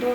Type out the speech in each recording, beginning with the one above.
2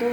2